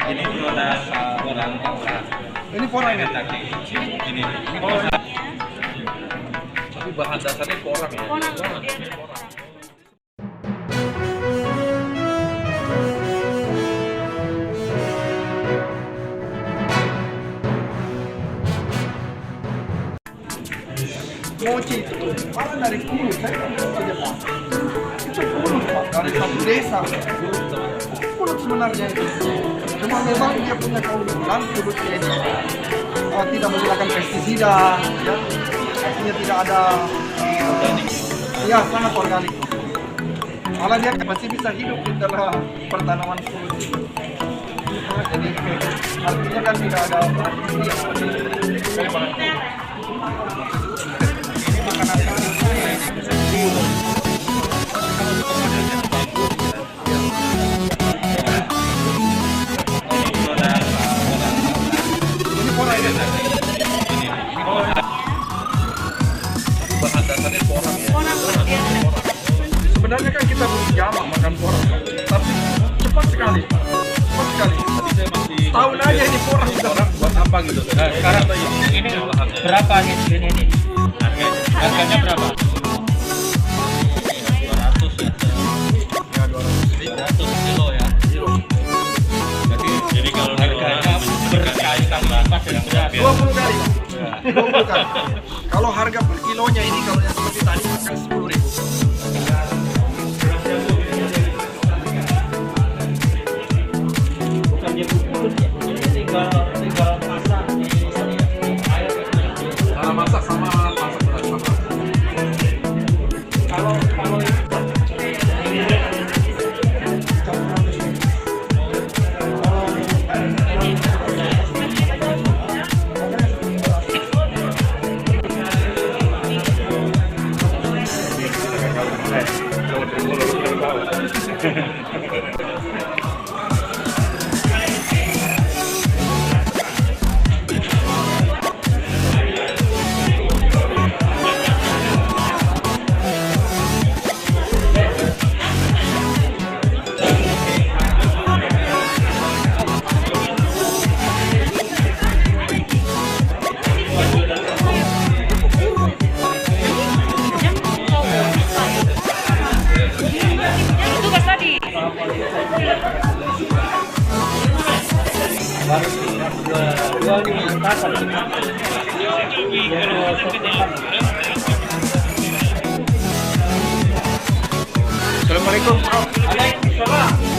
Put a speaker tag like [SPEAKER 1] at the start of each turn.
[SPEAKER 1] Ini produk orang Bangka.
[SPEAKER 2] Ini porang ya?
[SPEAKER 1] Ini.
[SPEAKER 2] Tapi bahan dasarnya porang ya?
[SPEAKER 3] Porang.
[SPEAKER 2] Mochi itu malah dari Kulu, saya kan saja Pak. Itu Kulu Pak, dari satu desa. Kulu sebenarnya itu. Cuma memang dia punya keunggulan Kulutnya ini tidak menggunakan pestisida, ya. Artinya tidak ada ya sangat organik. Malah dia masih bisa hidup di dalam pertanaman Kulut itu. Jadi artinya kan tidak ada praktisi yang bahan dasarnya porang ya? Sebenarnya kan kita belum jamak makan porang, tapi cepat sekali. Tahun aja ini porang buat apa gitu?
[SPEAKER 1] Nah, sekarang ini berapa nih ini? Harganya berapa? 200 ya.
[SPEAKER 2] Ya 200
[SPEAKER 1] kilo ya. Jadi kalau harganya berkali-kali lipat dengan beras.
[SPEAKER 2] 20 kali. 20 kali. Kalau harga per kilonya ini kalau yang seperti tadi makan 10.000.
[SPEAKER 1] Bukannya bubur ya, tinggal masak di air.
[SPEAKER 2] Cara masak sama masak beras sama.
[SPEAKER 1] Kalau
[SPEAKER 2] Assalamualaikum.
[SPEAKER 1] Waalaikumsalam.